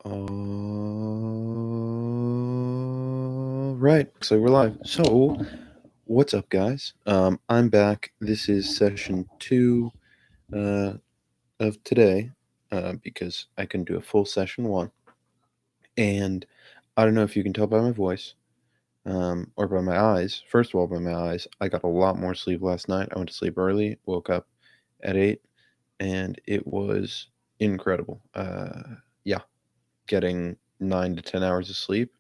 All right, so we're live. So, what's up, guys? I'm back. This is session two uh, of today because I couldn't do a full session one. And I don't know if you can tell by my voice or by my eyes. First of all, by my eyes, I got a lot more sleep last night. I went to sleep early, woke up at 8, and it was incredible. Yeah, getting 9 to 10 hours of sleep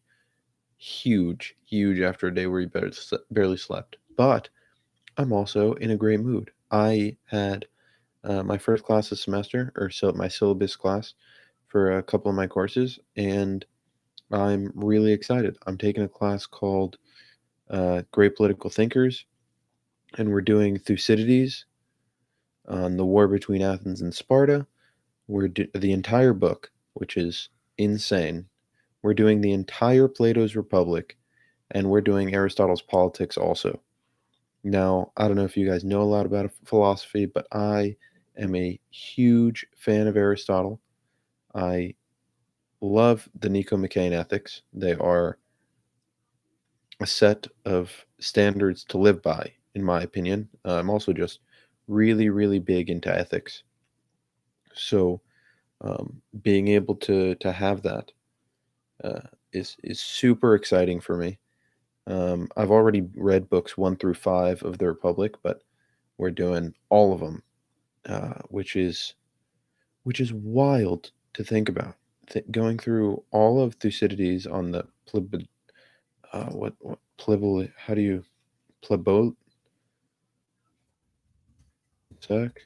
huge after a day where you barely slept. But I'm also in a great mood. I had my first class this semester, or so my syllabus class for a couple of my courses, and I'm really excited. I'm taking a class called Great Political Thinkers, and we're doing Thucydides on the war between Athens and Sparta. The entire book, which is insane. We're doing the entire Plato's Republic, and we're doing Aristotle's Politics also. Now, I don't know if you guys know a lot about philosophy, but I am a huge fan of Aristotle. I love the Nicomachean Ethics. They are a set of standards to live by, in my opinion. I'm also just really big into ethics. So, being able to have that is super exciting for me. I've already read books 1 through 5 of the Republic, but we're doing all of them, which is wild to think about. Going through all of Thucydides on the what plebal how do you plebol sec?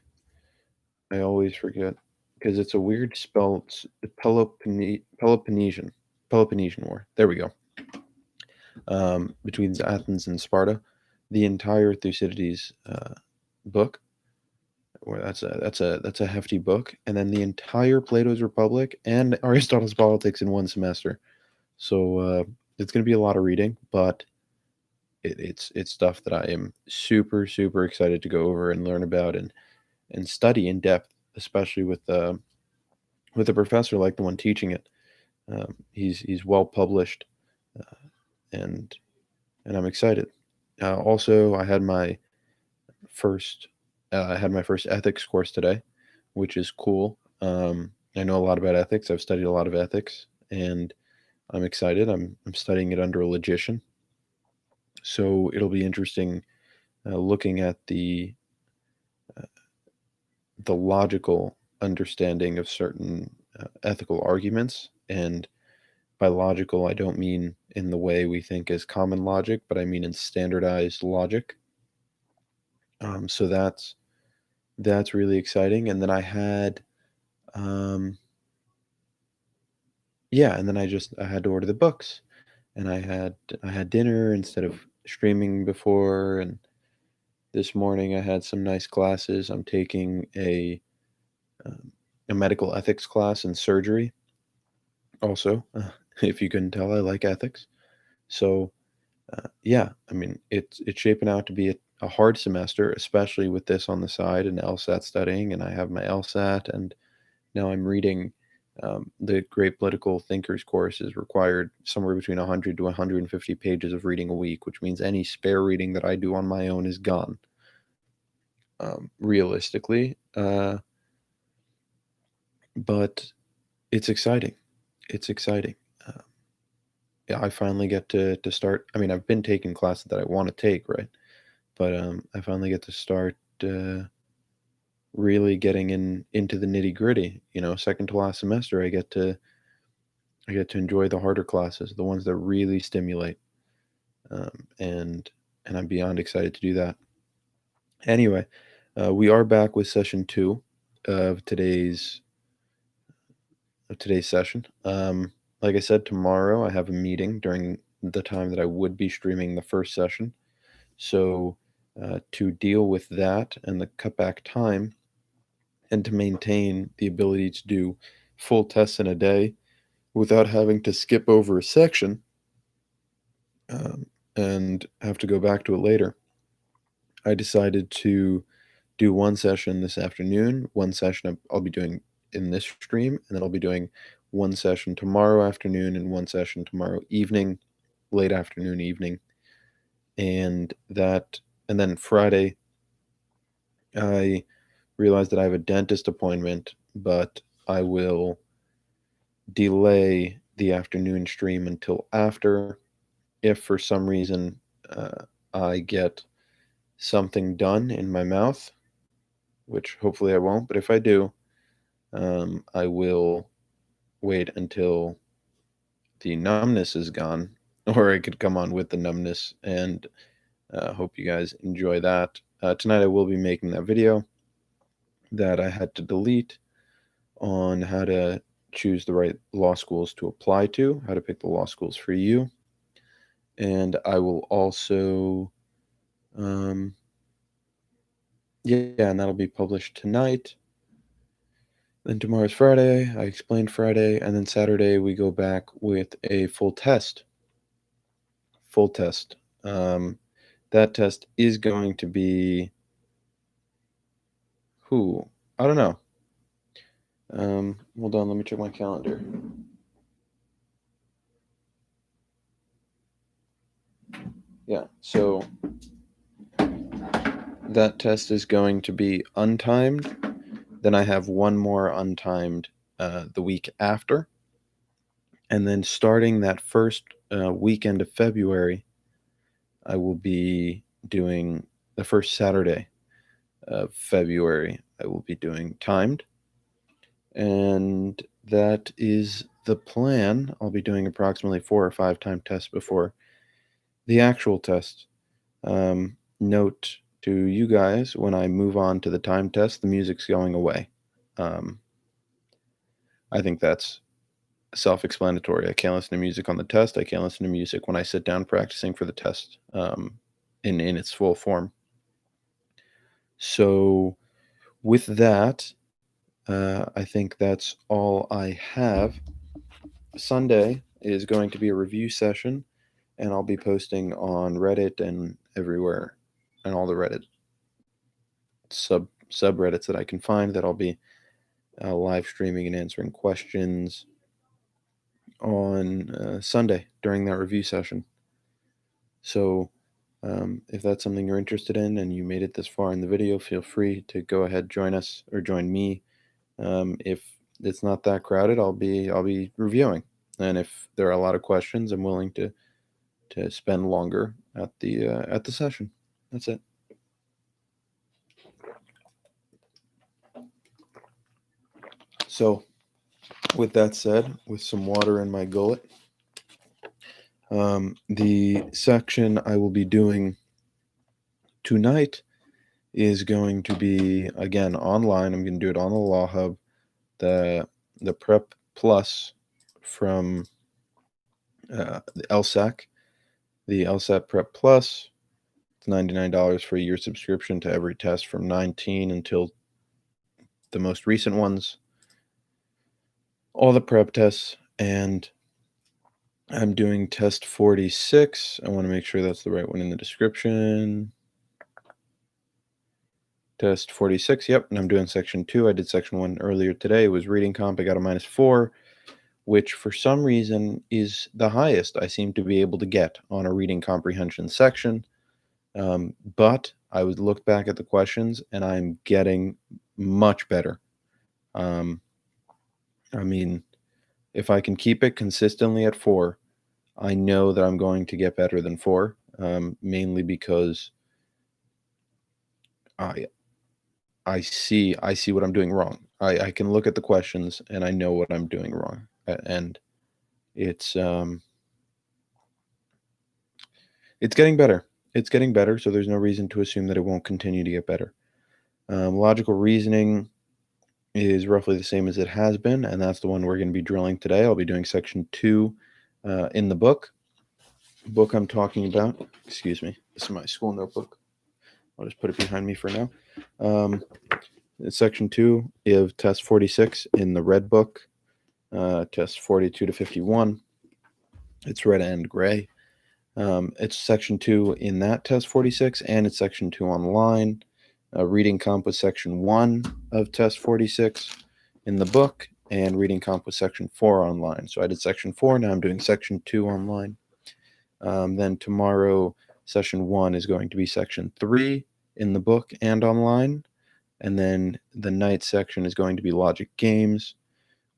I always forget because it's a weird spell. It's the Peloponnesian War. There we go. Between Athens and Sparta, the entire Thucydides book. Where that's a hefty book, and then the entire Plato's Republic and Aristotle's Politics in one semester. So it's going to be a lot of reading, but it's stuff that I am super excited to go over and learn about and study in depth, especially with a professor like the one teaching it. He's well published, uh, and and I'm excited. Also, first I had my first ethics course today, which is cool. I know a lot about ethics. I've studied a lot of ethics, and I'm excited. I'm studying it under a logician, so it'll be interesting looking at uh, the logical understanding of certain ethical arguments. And by logical, I don't mean in the way we think as common logic, but I mean in standardized logic. So that's really exciting. And then um, yeah, and then I had to order the books, and I had dinner instead of streaming before, and this morning I had some nice classes. I'm taking um, a medical ethics class in surgery. Also, if you couldn't tell, I like ethics. So yeah, I mean it's shaping out to be a hard semester, especially with this on the side and LSAT studying, and I have my LSAT, and now I'm reading. The Great Political Thinkers course is required somewhere between 100 to 150 pages of reading a week, which means any spare reading that I do on my own is gone. Realistically, but it's exciting. It's exciting. Uh, yeah, I finally get to start. I mean, I've been taking classes that I want to take, right? But I finally get to start really getting into the nitty gritty. Second to last semester, I get to enjoy the harder classes, the ones that really stimulate, and I'm beyond excited to do that. Anyway, we are back with session two of today's session. Like I said, tomorrow I have a meeting during the time that I would be streaming the first session. So, to deal with that and the cutback time, and to maintain the ability to do full tests in a day without having to skip over a section um, and have to go back to it later, I decided to do one session this afternoon, one session I'll be doing in this stream, and then I'll be doing one session tomorrow afternoon and one session tomorrow evening, late afternoon, evening. And then Friday, I realized that I have a dentist appointment, but I will delay the afternoon stream until after. If for some reason I get something done in my mouth, which hopefully I won't, but if I do, I will wait until the numbness is gone, or I could come on with the numbness, and hope you guys enjoy that. Tonight I will be making that video that I had to delete on how to choose the right law schools to apply to, how to pick the law schools for you. And I will also, yeah, and that'll be published tonight. Then tomorrow's Friday. I explained Friday. And then Saturday, we go back with a full test. Full test. That test is going to be, I don't know. Hold on, let me check my calendar. Yeah, so that test is going to be untimed. Then I have one more untimed the week after. And then starting that first weekend of February, I will be doing the first Saturday of February, I will be doing timed. And that is the plan. I'll be doing approximately 4 or 5 time tests before the actual test. Note to you guys, when I move on to the time test, the music's going away. I think that's self-explanatory. I can't listen to music on the test. I can't listen to music when I sit down practicing for the test in its full form. So with that, I think that's all I have. Sunday is going to be a review session, and I'll be posting on Reddit and everywhere, and all the Reddit subreddits that I can find, that I'll be live streaming and answering questions on Sunday during that review session. So if that's something you're interested in and you made it this far in the video, feel free to go ahead, join us, or join me. If it's not that crowded, I'll be reviewing, and if there are a lot of questions, I'm willing to spend longer at the session. That's it. So, with that said, with some water in my gullet, the section I will be doing tonight is going to be, again, online. I'm going to do it on the Law Hub. The Prep Plus from the LSAC. The LSAT Prep Plus, it's $99 for a year subscription to every test from 19 until the most recent ones. All the prep tests, and I'm doing test 46. I want to make sure that's the right one in the description. Test 46, yep, and I'm doing section 2. I did section 1 earlier today. It was reading comp. I got a -4, which for some reason is the highest I seem to be able to get on a reading comprehension section. But I would look back at the questions, and I'm getting much better. I mean, if I can keep it consistently at 4, I know that I'm going to get better than 4, mainly because I see what I'm doing wrong. I can look at the questions and I know what I'm doing wrong, and it's getting better. It's getting better, so there's no reason to assume that it won't continue to get better. Logical reasoning is roughly the same as it has been, and that's the one we're going to be drilling today. I'll be doing section 2 in the book. The book I'm talking about, excuse me, this is my school notebook. I'll just put it behind me for now. It's section 2 of test 46 in the red book, test 42 to 51. It's red and gray. It's section 2 in that test 46, and it's section 2 online. Reading comp was section 1 of test 46 in the book, and reading comp was section 4 online. So I did section 4, now I'm doing section 2 online. Then tomorrow, session 1 is going to be section 3 in the book and online. And then the night section is going to be logic games,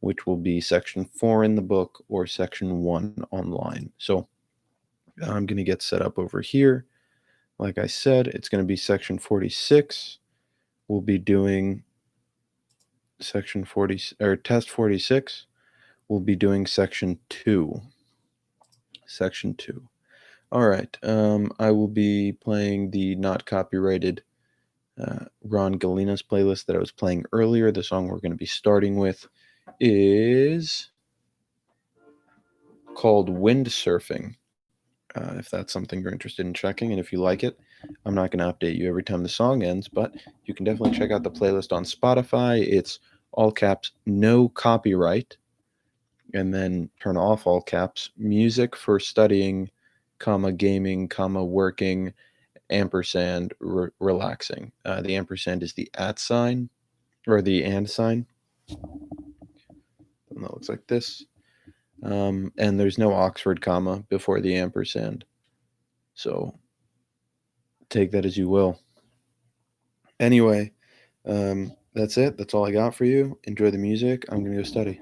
which will be section 4 in the book or section 1 online. So I'm going to get set up over here. Like I said, it's going to be section 46. We'll be doing section 40 or test 46. We'll be doing section 2. Section 2. All right. I will be playing the not copyrighted Ron Galina's playlist that I was playing earlier. The song we're going to be starting with is called Windsurfing. If that's something you're interested in checking, and if you like it, I'm not going to update you every time the song ends, but you can definitely check out the playlist on Spotify. It's all caps, no copyright, and then turn off all caps, music for studying, comma, gaming, comma, working, ampersand, relaxing. The ampersand is the at sign, or the and sign, and that looks like this. And there's no Oxford comma before the ampersand. So take that as you will. Anyway, that's it. That's all I got for you. Enjoy the music. I'm going to go study.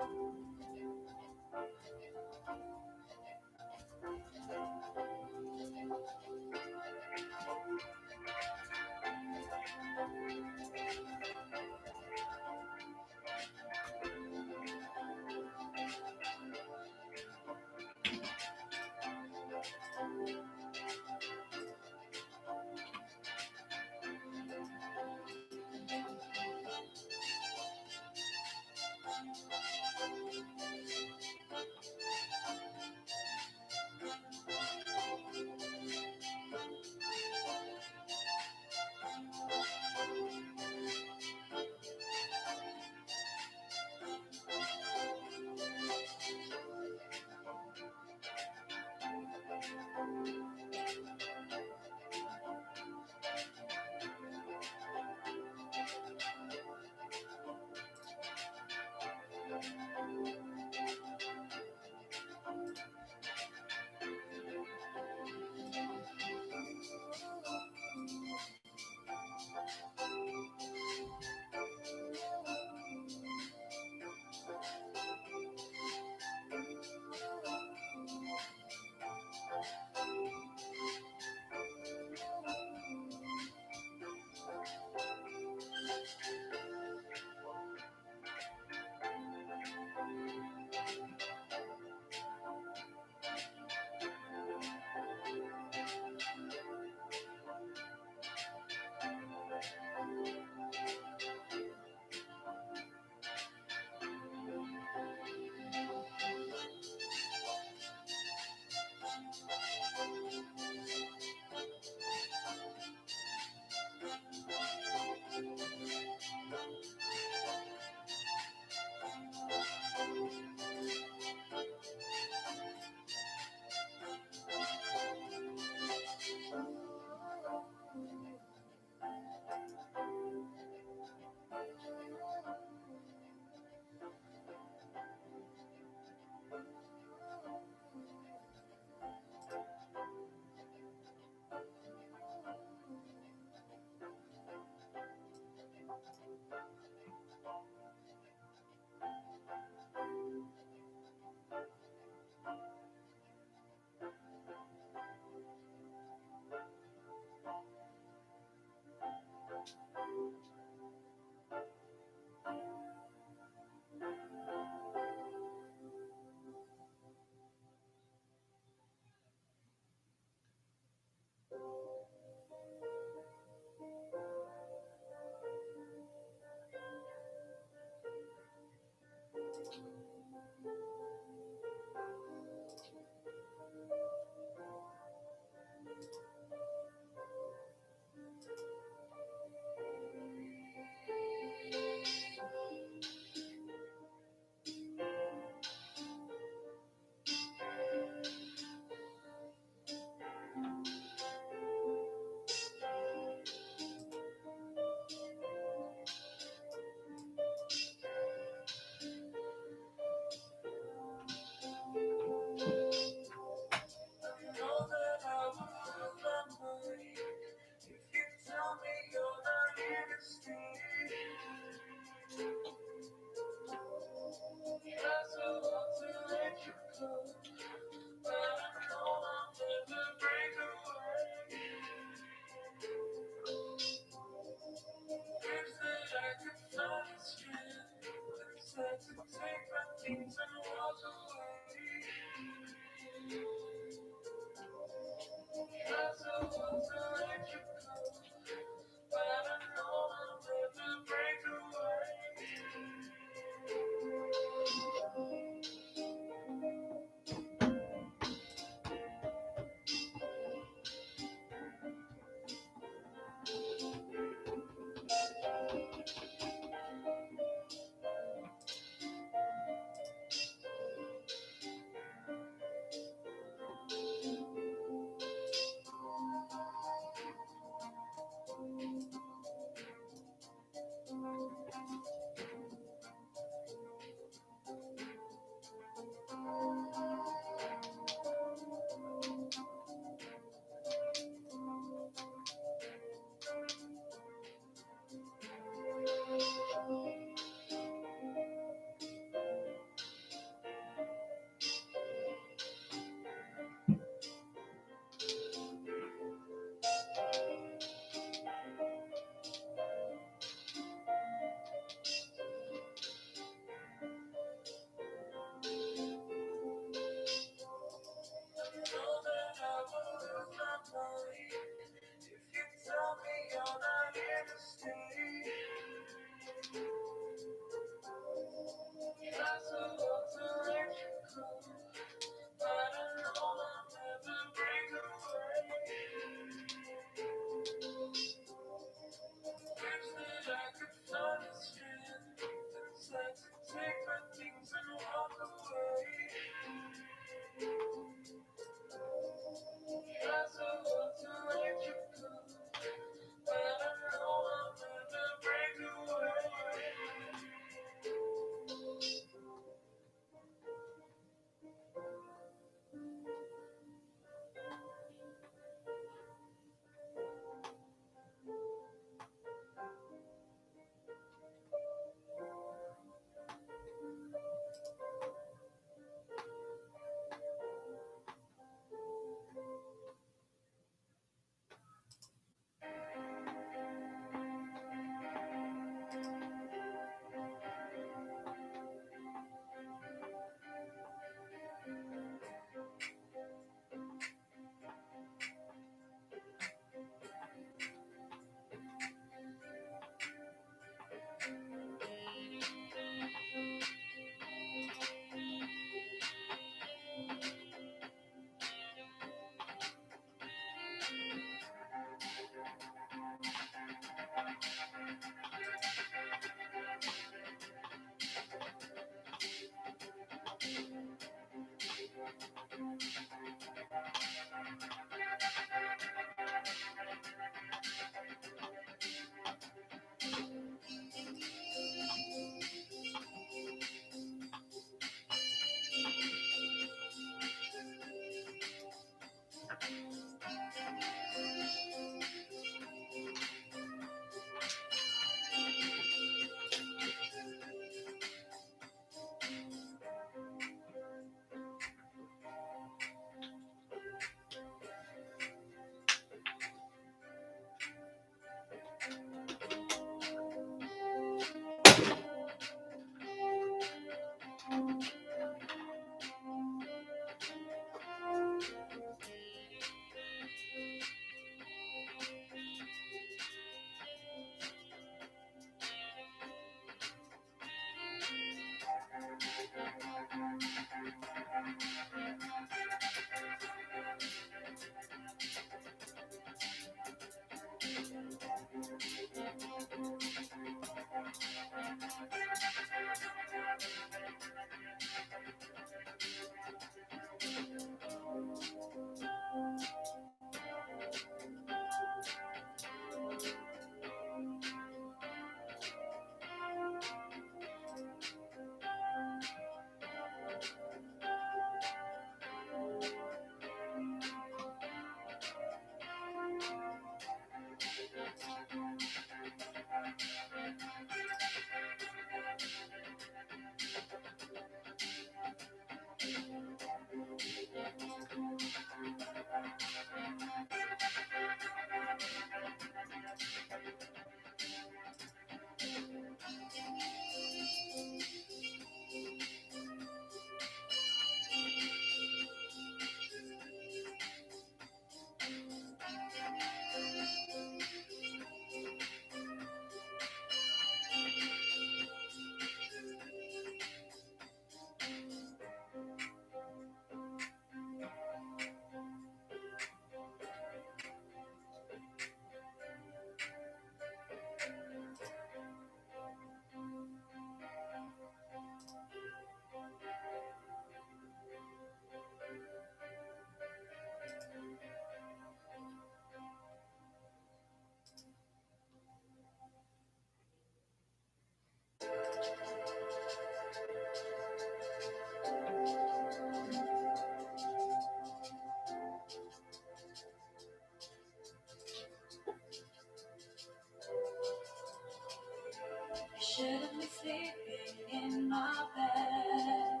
shouldn't be sleeping in my bed.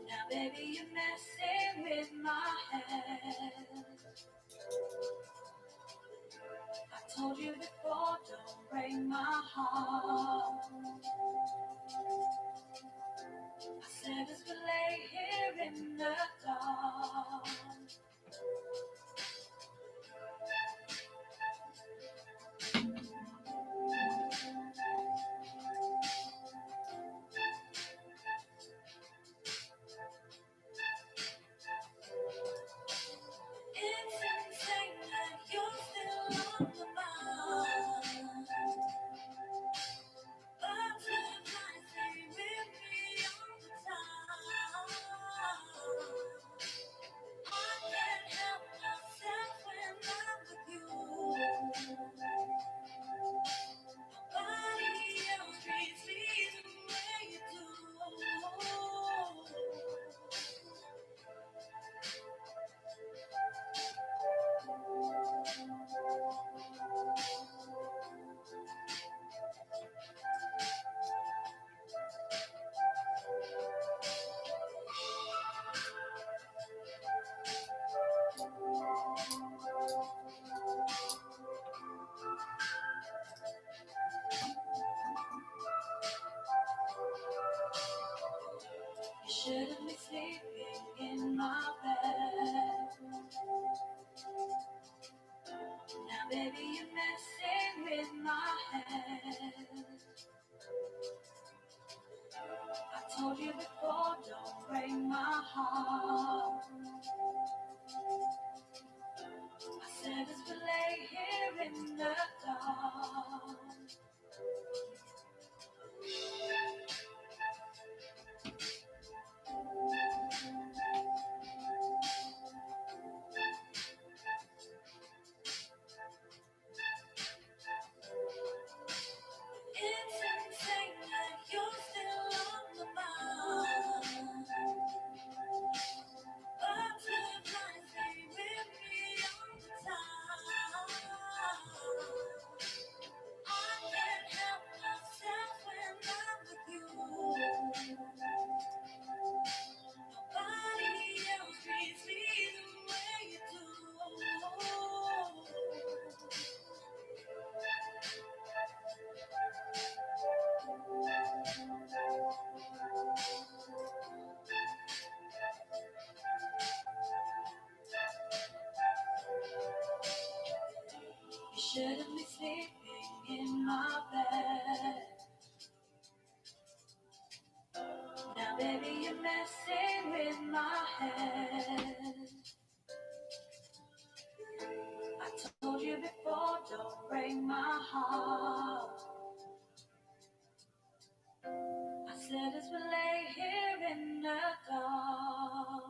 Now, baby, you're messing with my head. I told you before, don't break my heart. I said as we lay here in the dark. It's insane that you're still on my mind. Butterflies stay with me all the time. I can't help myself when I'm with you. Nobody else treats me the way you do. You shouldn't be sleeping in my bed. Now, baby, you're messing with my head. I told you before, don't break my heart. I said as we lay here in the dark. It's insane that you're still on my mind. Butterflies stay with me all the time. I can't help myself when I'm with you. Nobody else treats me the way you do. You shouldn't be sleeping in my bed. Now, baby, you're messing with my head. I told you before, don't break my heart. I said as we lay here in the dark.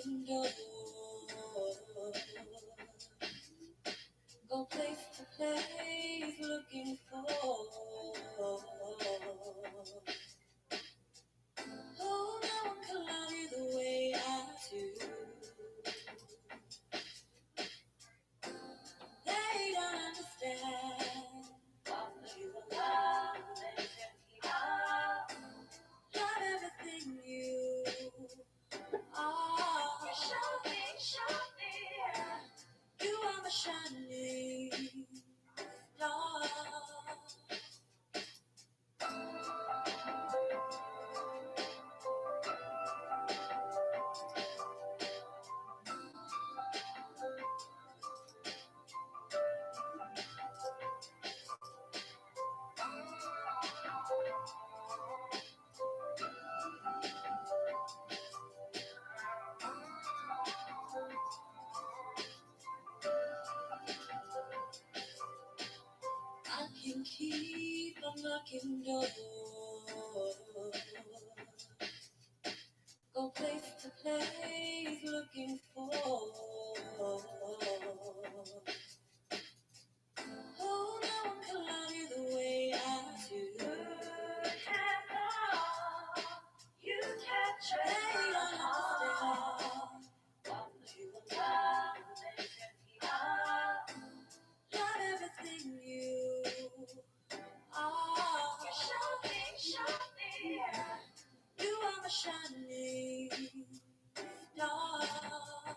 unlocking doors, go place to place looking for. Oh, no one can love you the way I do. They don't understand. Offer you a love that you are. Love everything you are. You show me, you are my shining star. I can keep unlocking doors, go place to place looking for. Oh, no one can love you the way I do. You capture they don't understand. Offer you a love that you are. Love everything you are. You show me, you are my shining star.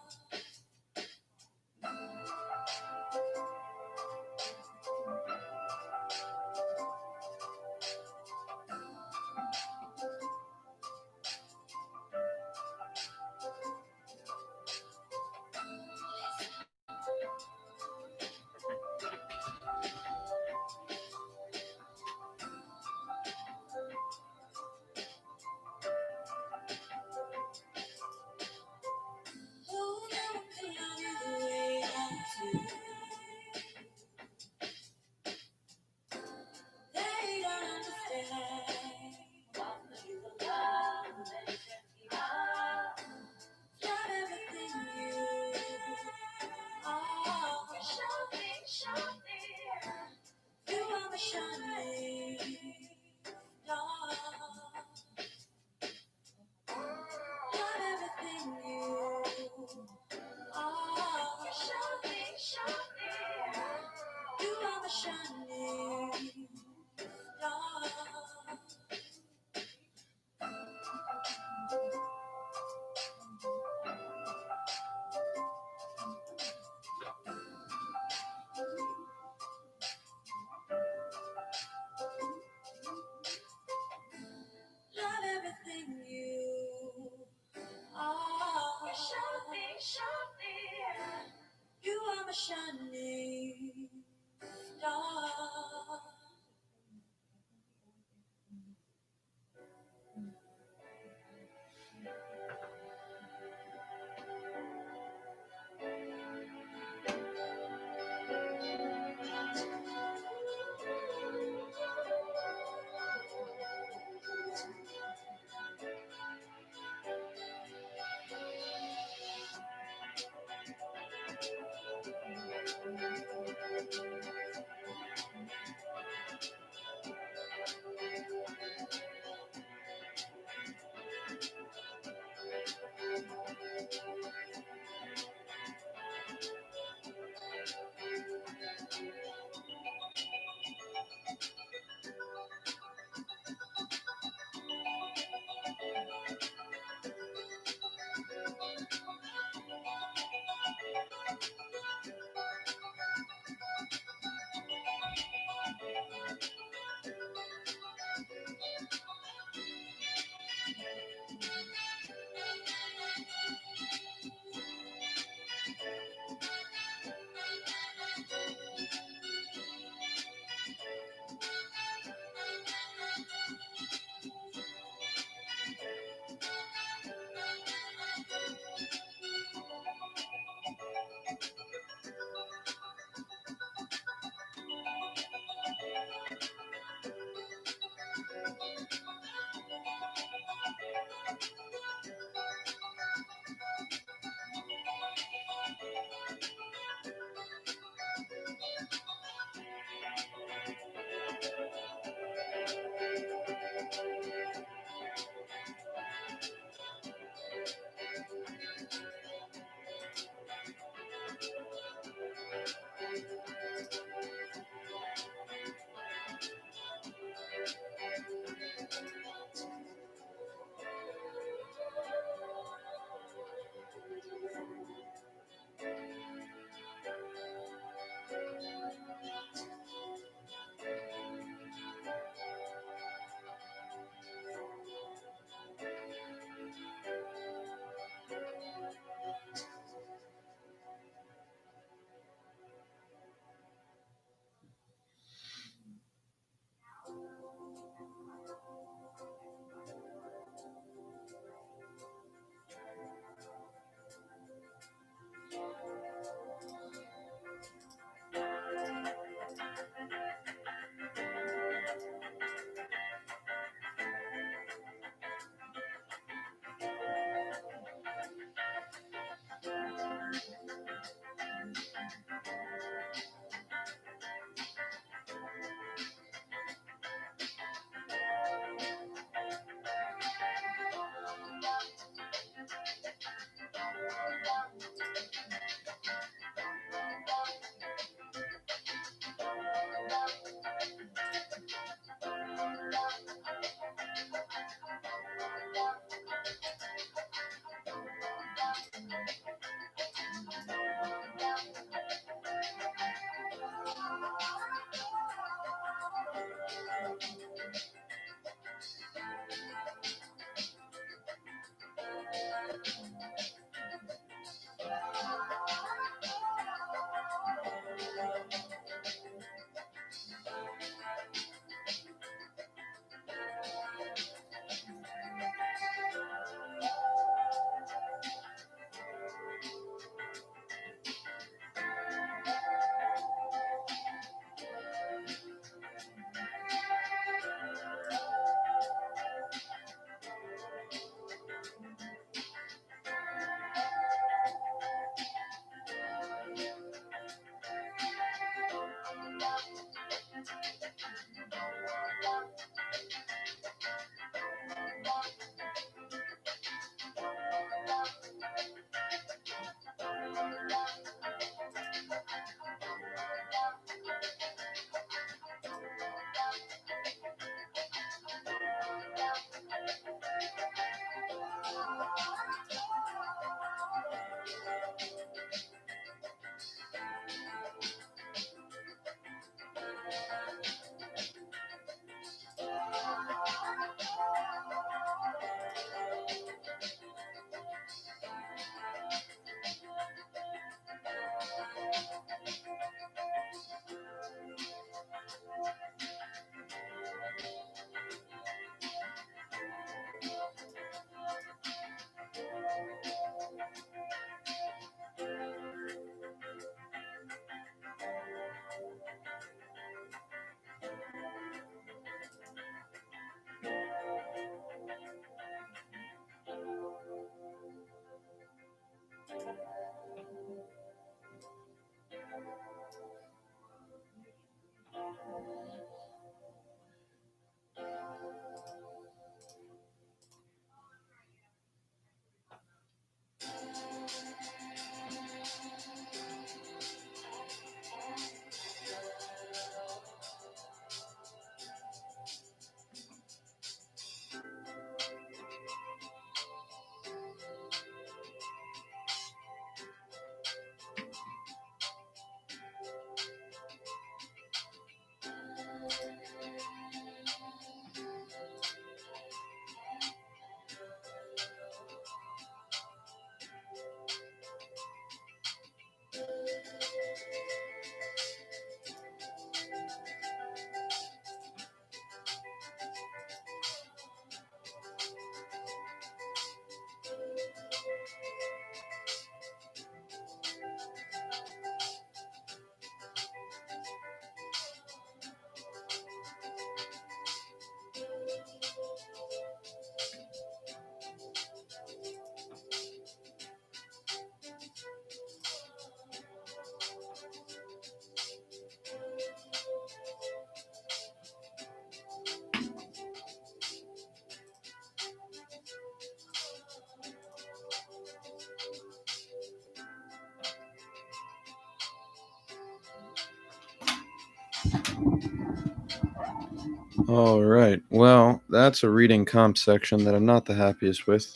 All right. Well, that's a reading comp section that I'm not the happiest with.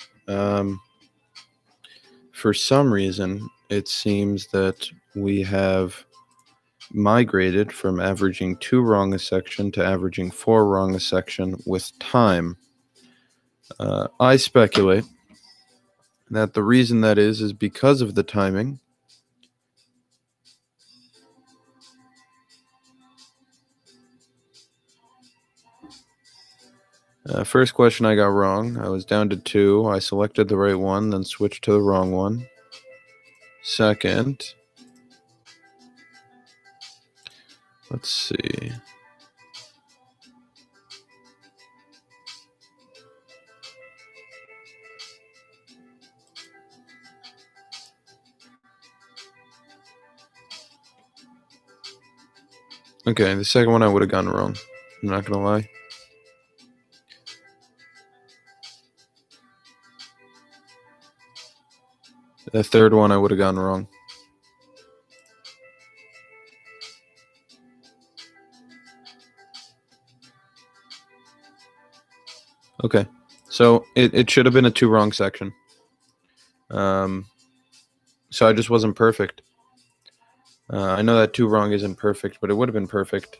For some reason, it seems that we have migrated from averaging 2 wrong a section to averaging 4 wrong a section with time. I speculate that the reason that is because of the timing. First question I got wrong. I was down to 2. I selected the right one, then switched to the wrong one. Second, let's see. Okay, the second one I would have gotten wrong. I'm not going to lie. The third one I would have gotten wrong. Okay, so it should have been a 2 wrong section. So I just wasn't perfect. I know that 2 wrong isn't perfect, but it would have been perfect.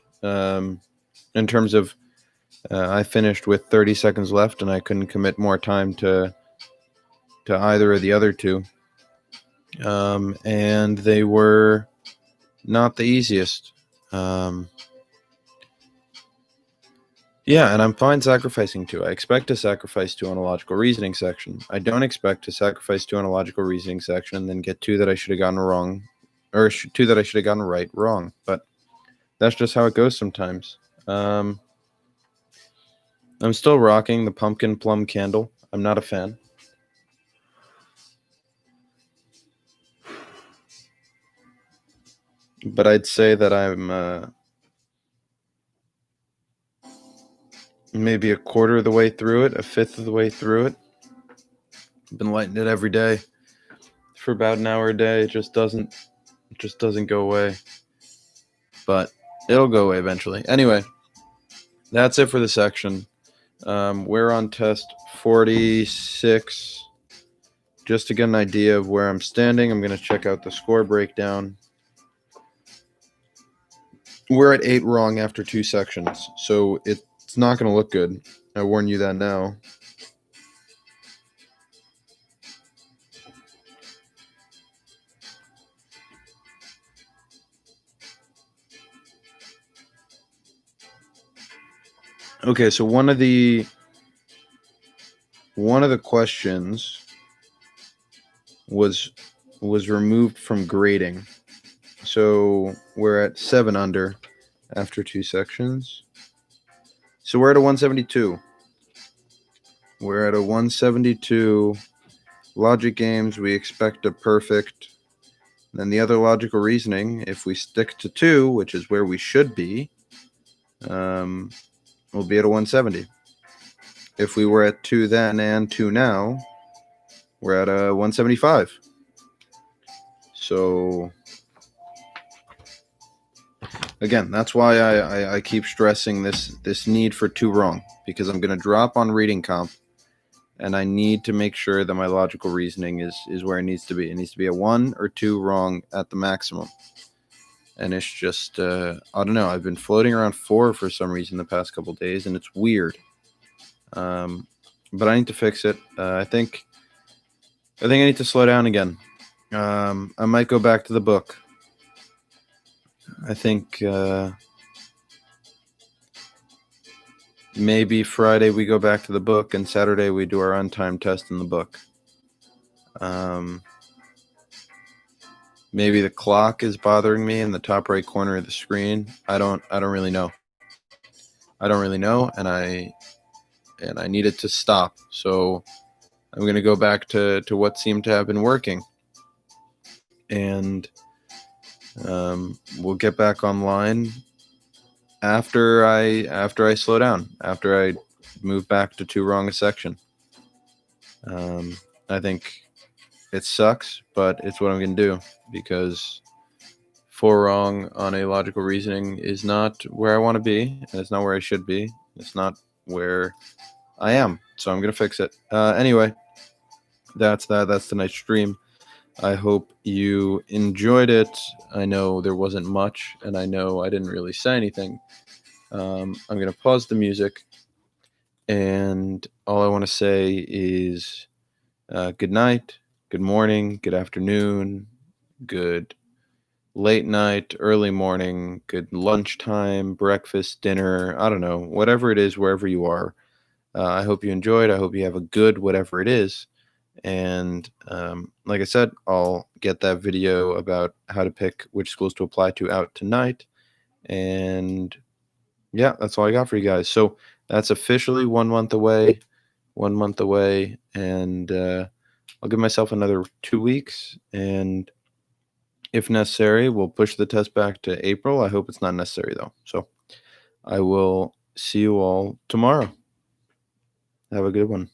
in terms of I finished with 30 seconds left, and I couldn't commit more time to either of the other two. And they were not the easiest. Yeah, and I'm fine sacrificing 2. I expect to sacrifice 2 on a logical reasoning section. I don't expect to sacrifice 2 on a logical reasoning section and then get 2 that I should have gotten wrong, or 2 that I should have gotten right wrong. But that's just how it goes sometimes. I'm still rocking the pumpkin plum candle. I'm not a fan. But I'd say that I'm maybe a quarter of the way through it, a fifth of the way through it. I've been lighting it every day for about an hour a day. It just doesn't go away. But it'll go away eventually. Anyway, that's it for the section. We're on test 46. Just to get an idea of where I'm standing, I'm going to check out the score breakdown. We're at 8 wrong after 2 sections, so it's not going to look good. I warn you that now. Okay, so one of the questions was removed from grading. So we're at 7 under after 2 sections. So we're at a 172. We're at a 172. Logic games, we expect a perfect. Then the other logical reasoning, if we stick to 2, which is where we should be, we'll be at a 170. If we were at 2 then and 2 now, we're at a 175. So again, that's why I keep stressing this need for 2 wrong, because I'm going to drop on reading comp, and I need to make sure that my logical reasoning is where it needs to be. It needs to be a 1 or 2 wrong at the maximum. And it's just, I don't know. I've been floating around 4 for some reason the past couple days, and it's weird. But I need to fix it. I think I need to slow down again. I might go back to the book. I think maybe Friday we go back to the book, and Saturday we do our untimed test in the book. Maybe the clock is bothering me in the top right corner of the screen. I don't really know. And I need it to stop. So I'm going to go back to what seemed to have been working. And we'll get back online after I slow down, after I move back to 2 wrong a section. I think it sucks, but it's what I'm going to do, because 4 wrong on a logical reasoning is not where I want to be, and it's not where I should be. It's not where I am, so I'm going to fix it. Anyway, that's tonight's stream. I hope you enjoyed it. I know there wasn't much, and I know I didn't really say anything. I'm going to pause the music, and all I want to say is good night, good morning, good afternoon, good late night, early morning, good lunchtime, breakfast, dinner, I don't know, whatever it is, wherever you are. I hope you enjoyed. I hope you have a good whatever it is. And like I said, I'll get that video about how to pick which schools to apply to out tonight. And yeah, that's all I got for you guys. So that's officially 1 month away. 1 month away. And I'll give myself another 2 weeks. And if necessary, we'll push the test back to April. I hope it's not necessary, though. So I will see you all tomorrow. Have a good one.